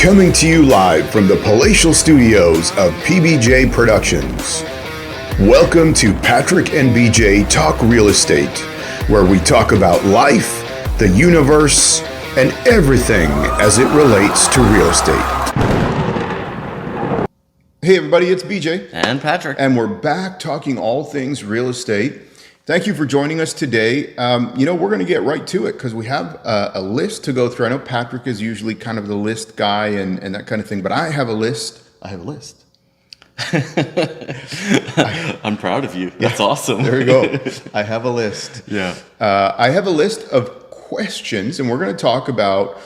Coming to you live from the palatial studios of PBJ Productions. Welcome to Patrick and BJ Talk Real Estate, where we talk about life, the universe, and everything as it relates to real estate. Hey everybody, it's BJ. And Patrick. And we're back talking all things real estate. Thank you for joining us today. We're going to get right to it because we have a list to go through. I know Patrick is usually kind of the list guy and that kind of thing, but I have a list. I'm proud of you. That's awesome. There you go. I have a list. Yeah. I have a list of questions, and we're going to talk about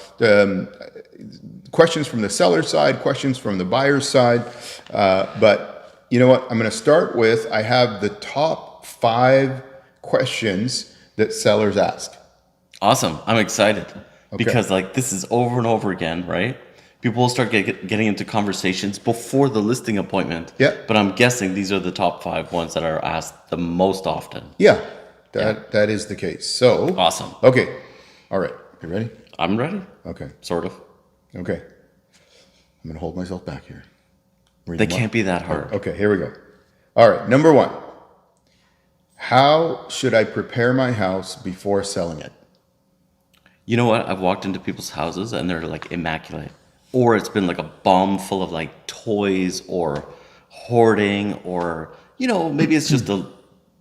questions from the seller side, questions from the buyer's side. But you know what? I'm going to start with, I have the top 5 questions that sellers ask. Awesome. I'm excited because this is over and over again, right? People will start getting into conversations before the listing appointment. Yeah. But I'm guessing these are the top 5 ones that are asked the most often. Yeah, that is the case. So awesome. Okay. All right. You ready? I'm ready. Okay. Sort of. Okay. I'm going to hold myself back here. They can't be that hard. Okay, here we go. All right. Number 1. How should I prepare my house before selling it? You know what? I've walked into people's houses and they're like immaculate. Or it's been like a bomb full of like toys or hoarding, or, maybe it's just they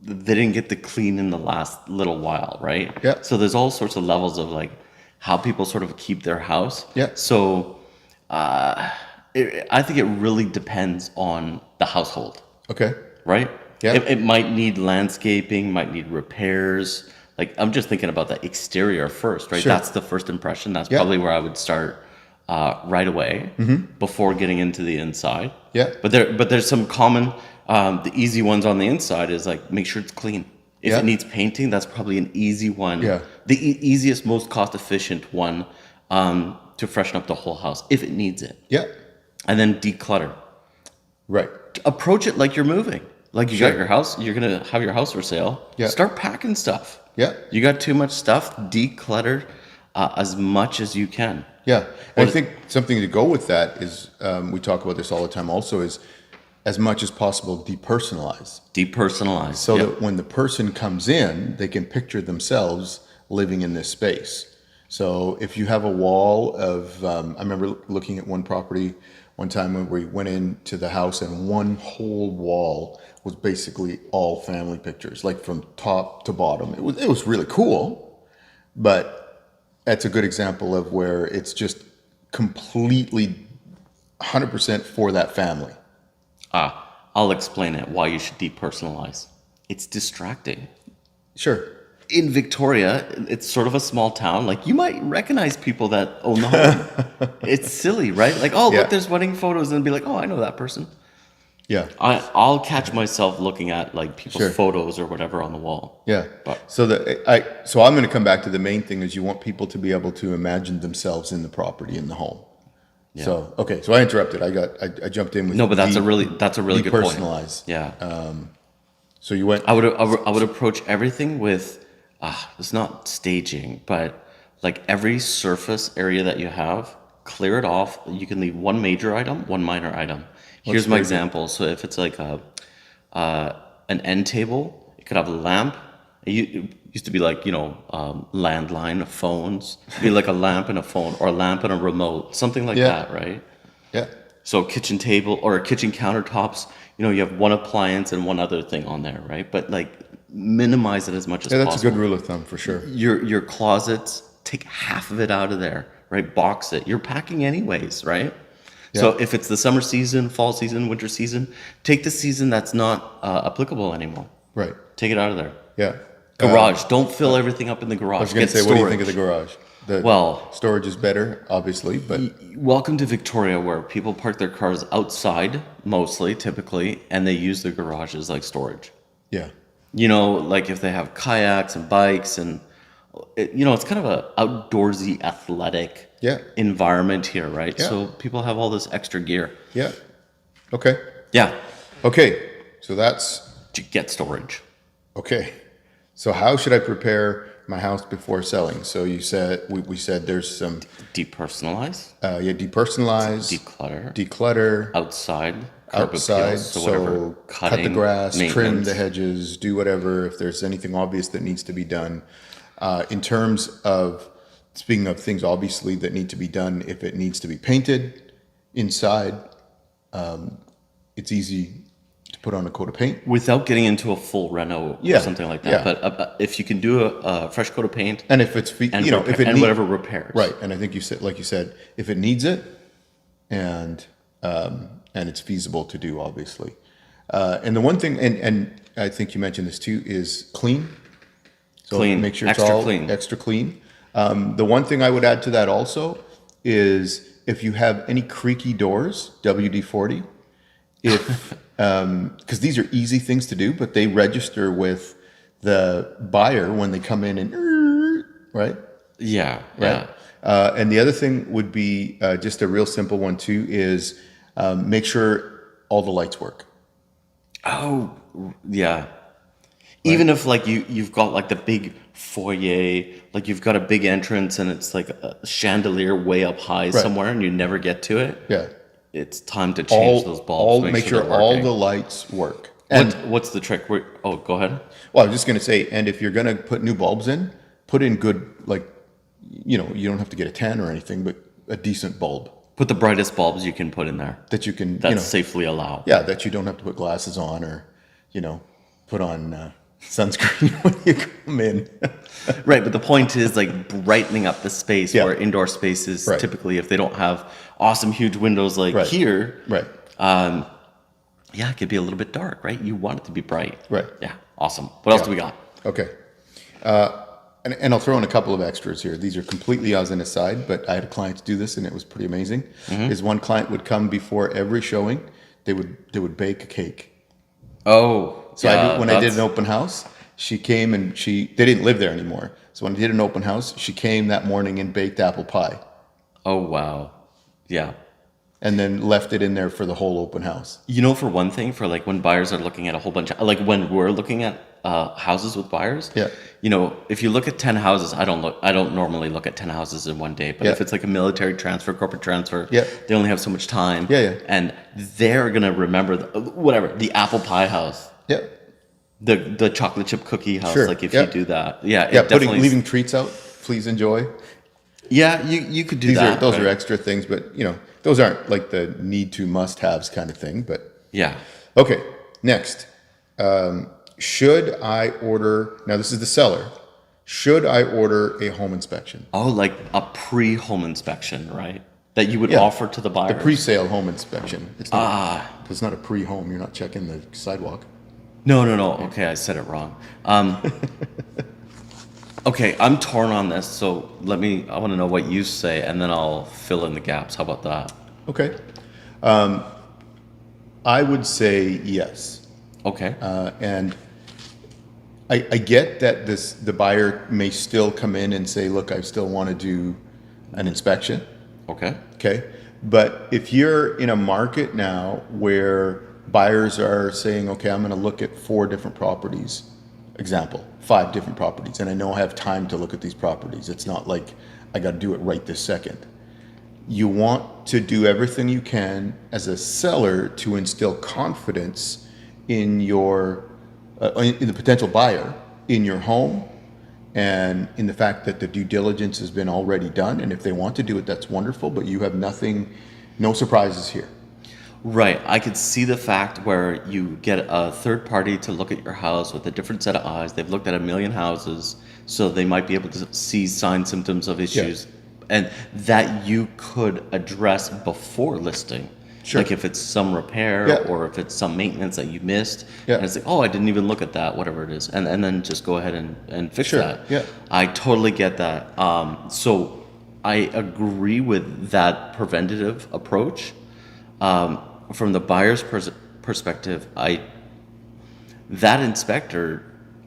didn't get to clean in the last little while, right? Yeah. So there's all sorts of levels of like how people sort of keep their house. Yeah. So I think it really depends on the household. Okay. Right? Yeah. It might need landscaping, might need repairs. Like, I'm just thinking about the exterior first, right? Sure. That's the first impression. That's probably where I would start right away before getting into the inside. Yeah. But there's some common, the easy ones on the inside is like, make sure it's clean. If it needs painting, that's probably an easy one. Yeah. The easiest, most cost-efficient one to freshen up the whole house if it needs it. Yeah. And then declutter. Right. Approach it like you're moving. Like you got your house, you're going to have your house for sale. Yeah. Start packing stuff. Yeah. You got too much stuff, declutter as much as you can. Yeah. And I think something to go with that is, we talk about this all the time also, is as much as possible depersonalize. Depersonalize. So that when the person comes in, they can picture themselves living in this space. So if you have a wall of, I remember looking at one property one time when we went into the house and one whole wall was basically all family pictures, like from top to bottom. It was really cool, but that's a good example of where it's just completely 100% for that family. I'll explain it, why you should depersonalize. It's distracting. Sure. In Victoria, it's sort of a small town. Like, you might recognize people that own the home. It's silly, right? Like, look, there's wedding photos, and be like, I know that person. Yeah. I'll catch myself looking at like people's photos or whatever on the wall. Yeah. But So I'm going to come back to the main thing is you want people to be able to imagine themselves in the property, in the home. Yeah. So I interrupted. I jumped in with no, but that's a really good point. Depersonalize. Yeah. So you went. I would approach everything with it's not staging, but like every surface area that you have, clear it off. You can leave one major item, one minor item. Here's my example. So if it's like an end table, it could have a lamp. It used to be like, landline phones. It'd be like a lamp and a phone, or a lamp and a remote, something like that, right? Yeah. So kitchen table or kitchen countertops, you have one appliance and one other thing on there, right? But like minimize it as much as possible. Yeah, that's a good rule of thumb for sure. Your closets, take half of it out of there, right? Box it. You're packing anyways, right? Yeah. So if it's the summer season, fall season, winter season, take the season that's not applicable anymore. Right. Take it out of there. Yeah. Garage. Don't fill everything up in the garage. I was going to say, what do you think of the garage? Storage is better, obviously, but... Welcome to Victoria, where people park their cars outside, typically, and they use the garage as like storage. Yeah. Like if they have kayaks and bikes and, it's kind of a outdoorsy, athletic environment here, right? Yeah. So people have all this extra gear. Yeah. Okay. Yeah. Okay. So that's... To get storage. Okay. So how should I prepare my house before selling. So you said, we said there's some, Depersonalize, depersonalize, declutter, declutter, outside, curb outside. appeals, so whatever, Cut the cutting, grass, trim maintenance. the hedges, do whatever, if there's anything obvious that needs to be done. In terms of, speaking of things obviously that need to be done, if it needs to be painted inside, it's easy to put on a coat of paint. Without getting into a full reno Yeah, or something like that. yeah. But if you can do a fresh coat of paint And if it's, and, if it and need- whatever repairs. right. And I think you said, like you said, if it needs it and it's feasible to do, obviously. And the one thing, and I think you mentioned this too, is clean. So Clean, make sure it's extra all clean. extra clean. The one thing I would add to that also is if you have any creaky doors, WD-40, if, because these are easy things to do, but they register with the buyer when they come in and, right? Yeah, Right. yeah. And the other thing would be just a real simple one too is make sure all the lights work. Oh, yeah. Even if like you've got like the big foyer, like you've got a big entrance and it's like a chandelier way up high somewhere and you never get to it. Yeah. It's time to change those bulbs. Make sure they're all working. the lights work. And What's the trick? Oh, go ahead. well, I was just going to say, and if you're going to put new bulbs in, put in good, like, you don't have to get a 10 or anything, but a decent bulb Put the brightest bulbs you can put in there. that you can, That's safely allowed. yeah, that you don't have to put glasses on or, put on sunscreen when you come in. Right, but the point is like brightening up the space Yeah. where indoor spaces Right. typically, if they don't have awesome huge windows like Right. here, Right. yeah, it could be a little bit dark, right? You want it to be bright. Right. Yeah, awesome. What else do we got? Okay. And I'll throw in a couple of extras here. These are completely as an aside, but I had a client do this and it was pretty amazing. Is one client would come before every showing, they would bake a cake. Oh, So yeah, when I did an open house, she came and they didn't live there anymore. So when I did an open house, she came that morning and baked apple pie Oh, wow. Yeah. and then left it in there for the whole open house. You know, for one thing, for like when buyers are looking at a whole bunch of, like when we're looking at houses with buyers, Yeah. if you look at 10 houses, I don't normally look at 10 houses in one day, but Yeah. if it's like a military transfer, corporate transfer, Yeah. they only have so much time. Yeah, yeah. And they're going to remember the apple pie house, Yeah. the chocolate chip cookie house. Sure. Like if Yeah. you do that. Yeah. Yeah. It definitely, Leaving treats out, please enjoy. yeah, you could do that. Those are right? extra things, but those aren't like the need to must haves kind of thing, but Yeah. okay, next. Should I order, now this is the seller, should I order a home inspection? Oh, like a pre-home inspection, right? That you would Yeah. offer to the buyer. The pre-sale home inspection. It's not a pre-home, you're not checking the sidewalk. No. Okay, I said it wrong. Okay, I'm torn on this, so I want to know what you say, and then I'll fill in the gaps. How about that? Okay. I would say yes. Okay. And I get that the buyer may still come in and say, look, I still want to do an inspection. Okay. Okay. But if you're in a market now where buyers are saying, okay, I'm going to look at 4 different properties, example, 5 different properties, and I know I have time to look at these properties. It's not like I got to do it right this second. You want to do everything you can as a seller to instill confidence in in the potential buyer, in your home, and in the fact that the due diligence has been already done. And if they want to do it, that's wonderful, but you have no surprises here. Right. I could see the fact where you get a third party to look at your house with a different set of eyes. They've looked at a million houses, so they might be able to see signs, symptoms of issues, and that you could address before listing. Sure. Like if it's some repair Yeah. or if it's some maintenance that you missed, Yeah. and it's like, oh, I didn't even look at that, whatever it is, and then just go ahead and fix Sure. that. Yeah. I totally get that. So I agree with that preventative approach. From the buyer's perspective, that inspector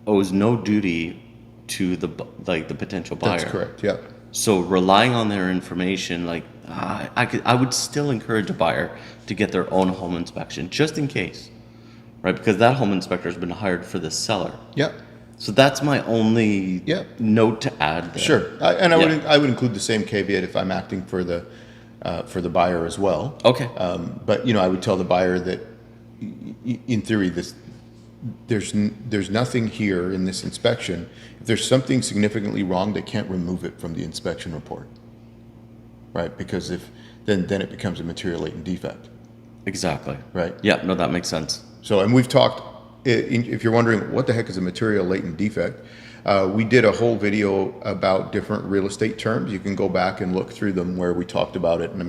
owes no duty to the potential buyer. That's correct. Yeah. So relying on their information, I would still encourage a buyer to get their own home inspection just in case, right? Because that home inspector has been hired for the seller. Yeah. So that's my only Yeah. note to add there. Sure, and Yeah. I would include the same caveat if I'm acting for the buyer as well. Okay. But I would tell the buyer that, in theory, there's nothing here in this inspection. If there's something significantly wrong, they can't remove it from the inspection report, right? Because then it becomes a material latent defect, Exactly. right? Yeah, no, that makes sense. So, and we've talked, if you're wondering what the heck is a material latent defect, we did a whole video about different real estate terms. You can go back and look through them where we talked about it, and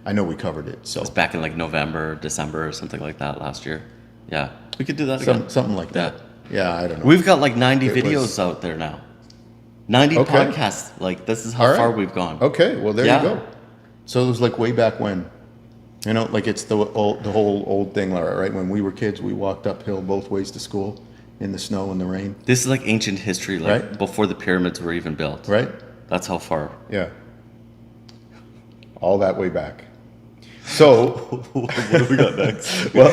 I know we covered it. So It's back in like November, December, or something like that last year. Yeah, we could do that again. something like that. Yeah, I don't know. We've got like 90 It was- videos out there now. 90 Okay. podcasts. Like, this is how All right. far we've gone. Okay, well, there Yeah. you go. So it was like way back when. Like it's the whole old thing, Lara, right? When we were kids, we walked uphill both ways to school in the snow and the rain, This is like ancient history, like Right. before the pyramids were even built. right? That's how far. Yeah. All that way back. So, What have we got next? well,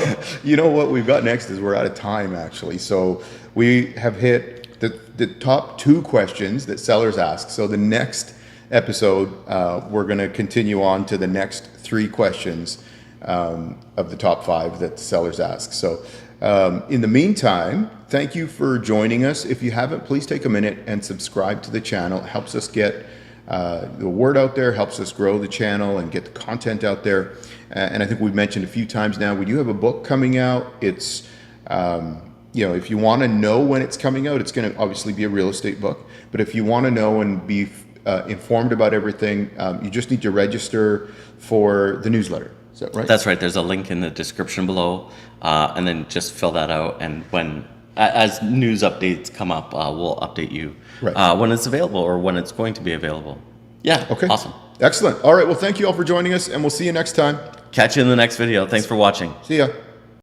what we've got next is we're out of time, actually. So we have hit the top 2 questions that sellers ask. So the next episode, we're going to continue on to the next 3 questions of the top 5 that sellers ask. So in the meantime, thank you for joining us. If you haven't, please take a minute and subscribe to the channel. It helps us get the word out there, helps us grow the channel and get the content out there. And I think we've mentioned a few times now, we do have a book coming out. It's, if you want to know when it's coming out, it's going to obviously be a real estate book. But if you want to know and be informed about everything, you just need to register for the newsletter. Is that right? That's right. There's a link in the description below, and then just fill that out. And as news updates come up, we'll update you Right. when it's available or when it's going to be available. Yeah. Okay. Awesome. Excellent. All right. Well, thank you all for joining us, and we'll see you next time. Catch you in the next video. Thanks for watching. See ya.